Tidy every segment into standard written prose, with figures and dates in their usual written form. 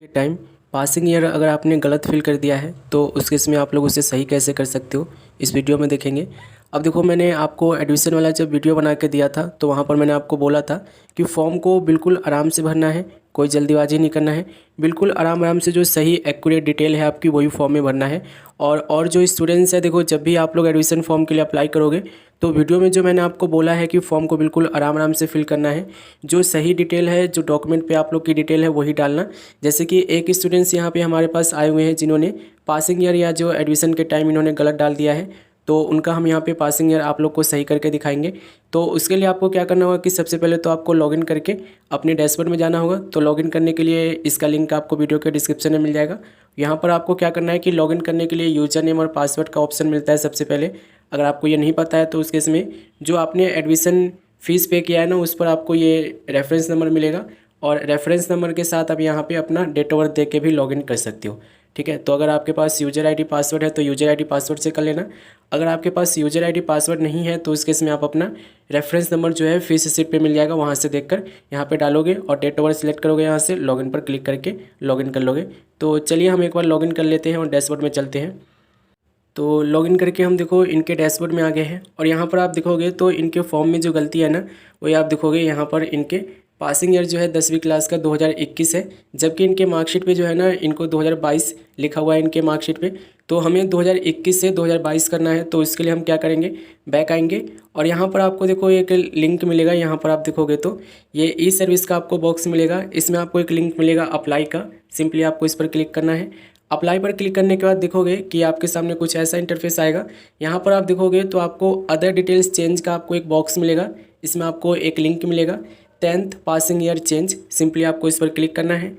के time passing year अगर आपने गलत फिल कर दिया है तो उस केस में आप लोग उसे सही कैसे कर सकते हो इस वीडियो में देखेंगे। अब देखो, मैंने आपको एडमिशन वाला जब वीडियो बना के दिया था तो वहाँ पर मैंने आपको बोला था कि फॉर्म को बिल्कुल आराम से भरना है, कोई जल्दीबाजी नहीं करना है, बिल्कुल आराम आराम से जो सही एक्यूरेट डिटेल है आपकी वही फॉर्म में भरना है। और जो स्टूडेंट्स है, देखो जब भी आप लोग एडमिशन फॉर्म के लिए अप्लाई करोगे तो वीडियो में जो मैंने आपको बोला है कि फॉर्म को बिल्कुल आराम आराम से फिल करना है, जो सही डिटेल है, जो डॉक्यूमेंट पे आप लोग की डिटेल है वही डालना। जैसे कि एक स्टूडेंट्स यहाँ पे हमारे पास आए हुए हैं जिन्होंने पासिंग ईयर या जो एडमिशन के टाइम इन्होंने गलत डाल दिया है, तो उनका हम यहाँ पे पासिंग ईयर आप लोग को सही करके दिखाएंगे। तो उसके लिए आपको क्या करना होगा कि सबसे पहले तो आपको लॉगिन करके अपने डैशबोर्ड में जाना होगा। तो लॉगिन करने के लिए इसका लिंक आपको वीडियो के डिस्क्रिप्शन में मिल जाएगा। यहाँ पर आपको क्या करना है कि लॉगिन करने के लिए यूज़र नेम और पासवर्ड का ऑप्शन मिलता है सबसे पहले। अगर आपको ये नहीं पता है तो उस केस में जो आपने एडमिशन फ़ीस पे किया है ना, उस पर आपको ये रेफरेंस नंबर मिलेगा और रेफरेंस नंबर के साथ आप यहाँ पे अपना डेट ऑफ बर्थ दे के भी लॉगिन कर सकते हो। ठीक है, तो अगर आपके पास यूज़र आईडी पासवर्ड है तो यूज़र आईडी पासवर्ड से कर लेना। अगर आपके पास यूज़र आईडी पासवर्ड नहीं है तो उस केस में आप अपना रेफरेंस नंबर जो है फीस रिसीप्ट पे मिल जाएगा, वहाँ से देखकर यहाँ पे डालोगे और डेट ऑफ बर्थ सेलेक्ट करोगे, यहाँ से लॉगिन पर क्लिक करके लॉगिन कर लोगे। तो चलिए हम एक बार लॉगिन कर लेते हैं और डैशबोर्ड में चलते हैं। तो लॉगिन करके हम देखो इनके डैशबोर्ड में आ गए हैं और यहाँ पर आप देखोगे तो इनके फॉर्म में जो गलती है ना, वही आप देखोगे यहाँ पर इनके पासिंग ईयर जो है 10वीं क्लास का 2021 है, जबकि इनके मार्कशीट पे जो है ना इनको 2022 लिखा हुआ है इनके मार्कशीट पे। तो हमें 2021 से 2022 करना है, तो इसके लिए हम क्या करेंगे, बैक आएंगे और यहाँ पर आपको देखो एक लिंक मिलेगा। यहाँ पर आप देखोगे तो ये ई सर्विस का आपको बॉक्स मिलेगा, इसमें आपको एक लिंक मिलेगा अप्लाई का। सिंपली आपको इस पर क्लिक करना है। अप्लाई पर क्लिक करने के बाद देखोगे कि आपके सामने कुछ ऐसा इंटरफेस आएगा। यहाँ पर आप देखोगे तो आपको अदर डिटेल्स चेंज का आपको एक बॉक्स मिलेगा, इसमें आपको एक लिंक मिलेगा 10th passing year change. Simply आपको इस पर क्लिक करना है।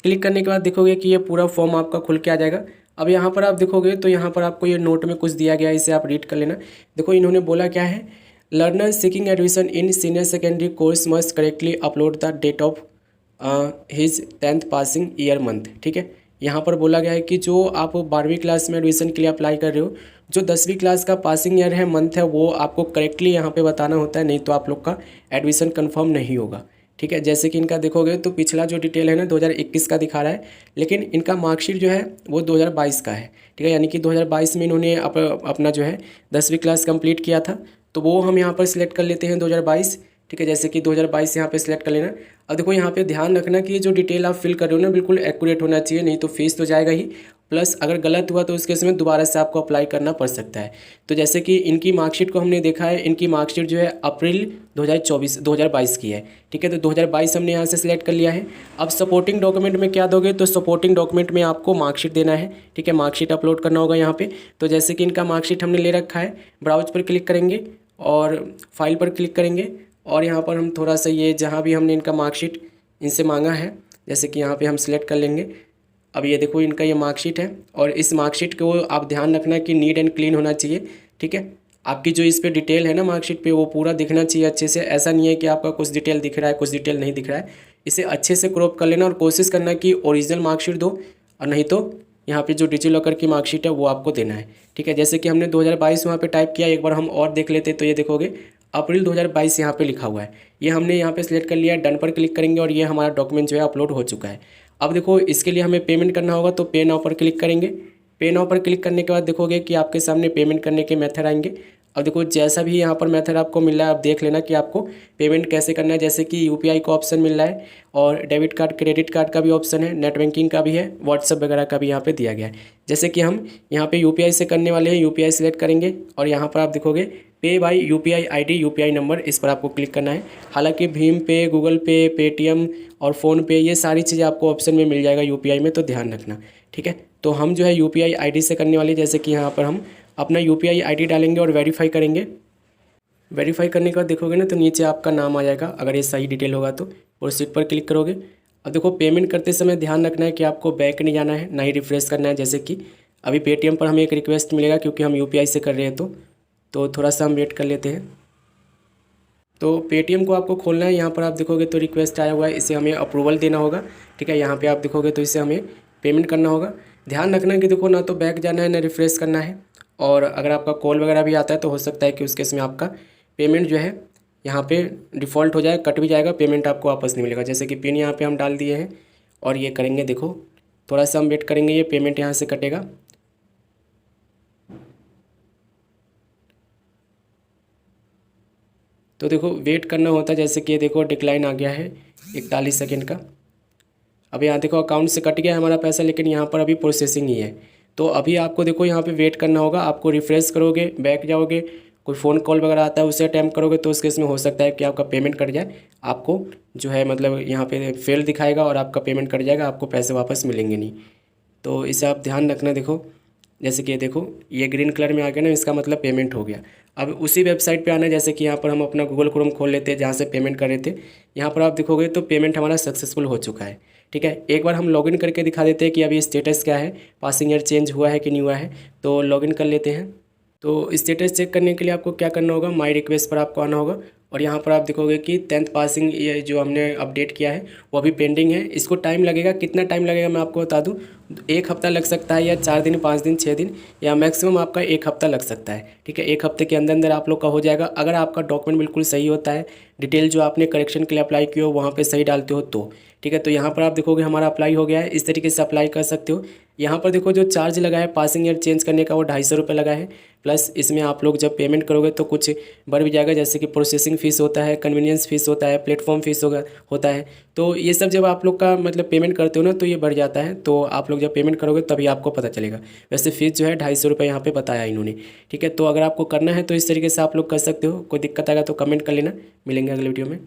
क्लिक करने के बाद देखोगे कि ये पूरा फॉर्म आपका खुल के आ जाएगा। अब यहाँ पर आप देखोगे तो यहाँ पर आपको ये नोट में कुछ दिया गया है, इसे आप रीड कर लेना। देखो इन्होंने बोला क्या है, learner seeking admission in senior secondary course must correctly upload the date of his 10th passing year month. ठीक है, यहाँ पर बोला गया है कि जो आप 12वीं क्लास में एडमिशन के लिए अप्लाई कर रहे हो, जो 10वीं क्लास का पासिंग ईयर है, मंथ है, वो आपको करेक्टली यहाँ पे बताना होता है, नहीं तो आप लोग का एडमिशन कंफर्म नहीं होगा। ठीक है, जैसे कि इनका देखोगे तो पिछला जो डिटेल है ना 2021 का दिखा रहा है, लेकिन इनका मार्कशीट जो है वो 2022 का है। ठीक है, यानी कि 2022 में इन्होंने अपना जो है 10वीं क्लास कंप्लीट किया था, तो वो हम यहाँ पर सिलेक्ट कर लेते हैं 2022। ठीक है, जैसे कि 2022 यहाँ पे सिलेक्ट कर लेना। अब देखो यहाँ पे ध्यान रखना कि ये जो डिटेल आप फिल कर रहे हो ना बिल्कुल एक्यूरेट होना चाहिए, नहीं तो फीस तो जाएगा ही, प्लस अगर गलत हुआ तो उस केस में दोबारा से आपको अप्लाई करना पड़ सकता है। तो जैसे कि इनकी मार्कशीट को हमने देखा है, इनकी मार्कशीट जो है अप्रैल 2022 की है। ठीक है, तो 2022 हमने यहाँ से सिलेक्ट कर लिया है। अब सपोर्टिंग डॉक्यूमेंट में क्या दोगे, तो सपोर्टिंग डॉक्यूमेंट में आपको मार्कशीट देना है। ठीक है, मार्कशीट अपलोड करना होगा यहाँ पे। तो जैसे कि इनका मार्कशीट हमने ले रखा है, ब्राउज पर क्लिक करेंगे और फाइल पर क्लिक करेंगे और यहाँ पर हम थोड़ा सा ये जहाँ भी हमने इनका मार्कशीट इनसे मांगा है, जैसे कि यहाँ पे हम सिलेक्ट कर लेंगे। अब ये देखो इनका ये मार्कशीट है और इस मार्कशीट को आप ध्यान रखना कि नीट एंड क्लीन होना चाहिए। ठीक है, आपकी जो इस पे डिटेल है ना मार्कशीट पे, वो पूरा दिखना चाहिए अच्छे से। ऐसा नहीं है कि आपका कुछ डिटेल दिख रहा है, कुछ डिटेल नहीं दिख रहा है। इसे अच्छे से क्रॉप कर लेना और कोशिश करना कि ओरिजिनल मार्कशीट दो, और नहीं तो यहाँ पे जो डिजिलॉकर की मार्कशीट है वो आपको देना है। ठीक है, जैसे कि हमने 2022 वहाँ पे टाइप किया, एक बार हम और देख लेते तो ये देखोगे अप्रैल 2022 यहाँ पे लिखा हुआ है। ये हमने यहाँ पे सिलेक्ट कर लिया है, डन पर क्लिक करेंगे और ये हमारा डॉक्यूमेंट जो है अपलोड हो चुका है। अब देखो इसके लिए हमें पेमेंट करना होगा, तो पे नाउ पर क्लिक करेंगे। पे नाउ पर क्लिक करने के बाद देखोगे कि आपके सामने पेमेंट करने के मेथड आएंगे। अब देखो जैसा भी यहाँ पर मेथड आपको मिल रहा है, आप देख लेना कि आपको पेमेंट कैसे करना है। जैसे कि यूपीआई का ऑप्शन मिल रहा है और डेबिट कार्ड क्रेडिट कार्ड का भी ऑप्शन है, नेट बैंकिंग का भी है, व्हाट्सअप वगैरह का भी यहाँ पे दिया गया है। जैसे कि हम यहाँ पे यूपीआई से करने वाले हैं, यूपीआई सेलेक्ट करेंगे और यहाँ पर आप देखोगे पे by UPI ID, UPI number, इस पर आपको क्लिक करना है। हालांकि भीम पे, गूगल पे, पेटीएम और फ़ोन पे, ये सारी चीज़ें आपको ऑप्शन में मिल जाएगा यूपीआई में, तो ध्यान रखना। ठीक है, तो हम जो है यूपीआई आईडी से करने वाले, जैसे कि यहाँ पर हम अपना यूपीआई आईडी डालेंगे और वेरीफाई करेंगे। वेरीफाई करने के बाद देखोगे ना तो नीचे आपका नाम आ जाएगा, अगर ये सही डिटेल होगा तो प्रोसीड पर क्लिक करोगे। अब देखो पेमेंट करते समय ध्यान रखना है कि आपको बैक नहीं जाना है, ना ही रिफ्रेश करना है। जैसे कि अभी पेटीएम पर हमें एक रिक्वेस्ट मिलेगा क्योंकि हम यूपीआई से कर रहे हैं, तो थोड़ा सा हम वेट कर लेते हैं। तो पेटीएम को आपको खोलना है, यहाँ पर आप देखोगे तो रिक्वेस्ट आया हुआ है, इसे हमें अप्रूवल देना होगा। ठीक है, यहाँ पे आप देखोगे तो इसे हमें पेमेंट करना होगा। ध्यान रखना कि देखो ना तो बैक जाना है ना रिफ्रेश करना है, और अगर आपका कॉल वगैरह भी आता है तो हो सकता है कि उस केस में आपका पेमेंट जो है यहाँ पे डिफ़ॉल्ट हो जाए, कट भी जाएगा, पेमेंट आपको वापस नहीं मिलेगा। जैसे कि पिन यहाँ पे हम डाल दिए हैं और ये करेंगे, देखो थोड़ा सा हम वेट करेंगे, ये पेमेंट यहाँ से कटेगा। तो देखो वेट करना होता है, जैसे कि ये देखो डिक्लाइन आ गया है 41 सेकेंड का। अब यहाँ देखो अकाउंट से कट गया है हमारा पैसा, लेकिन यहाँ पर अभी प्रोसेसिंग ही है। तो अभी आपको देखो यहाँ पे वेट करना होगा। आपको रिफ्रेश करोगे, बैक जाओगे, कोई फ़ोन कॉल वगैरह आता है उसे अटैम्प्ट करोगे, तो उस केस में हो सकता है कि आपका पेमेंट कट जाए। आपको जो है मतलब यहाँ पे फेल दिखाएगा और आपका पेमेंट कट जाएगा, आपको पैसे वापस मिलेंगे नहीं। तो इसे आप ध्यान रखना। देखो जैसे कि ये देखो ये ग्रीन कलर में आ गया ना, इसका मतलब पेमेंट हो गया। अब उसी वेबसाइट पे आना है, जैसे कि यहाँ पर हम अपना गूगल क्रोम खोल लेते हैं जहाँ से पेमेंट कर रहे थे। यहाँ पर आप देखोगे तो पेमेंट हमारा सक्सेसफुल हो चुका है। ठीक है, एक बार हम लॉगिन करके दिखा देते हैं कि अभी स्टेटस क्या है, पासिंग ईयर चेंज हुआ है कि नहीं हुआ है। तो लॉगिन कर लेते हैं। तो स्टेटस चेक करने के लिए आपको क्या करना होगा, माई रिक्वेस्ट पर आपको आना होगा और यहाँ पर आप देखोगे कि 10th पासिंग ये जो हमने अपडेट किया है वो अभी पेंडिंग है। इसको टाइम लगेगा, कितना टाइम लगेगा मैं आपको बता दूँ। 1 हफ्ता लग सकता है, या 4 दिन, 5 दिन, 6 दिन, या मैक्सिमम आपका 1 हफ्ता लग सकता है। ठीक है, 1 हफ्ते के अंदर अंदर आप लोग का हो जाएगा, अगर आपका डॉक्यूमेंट बिल्कुल सही होता है, डिटेल जो आपने करेक्शन के लिए अप्लाई की हो वहाँ पर सही डालते हो तो। ठीक है, तो यहाँ पर आप देखोगे हमारा अप्लाई हो गया है। इस तरीके से अप्लाई कर सकते हो। यहाँ पर देखो जो चार्ज लगा है पासिंग ईयर चेंज करने का वो 250 रुपये लगा है। प्लस इसमें आप लोग जब पेमेंट करोगे तो कुछ बढ़ भी जाएगा, जैसे कि प्रोसेसिंग फ़ीस होता है, कन्वीनियंस फ़ीस होता है, प्लेटफॉर्म फ़ीस होता है। तो ये सब जब आप लोग का मतलब पेमेंट करते हो ना तो ये बढ़ जाता है। तो आप लोग जब पेमेंट करोगे तभी आपको पता चलेगा। वैसे फ़ीस जो है 250 रुपये यहाँ पे बताया इन्होंने। ठीक है, तो अगर आपको करना है तो इस तरीके से आप लोग कर सकते हो। कोई दिक्कत आएगा तो कमेंट कर लेना। मिलेंगे अगले वीडियो में।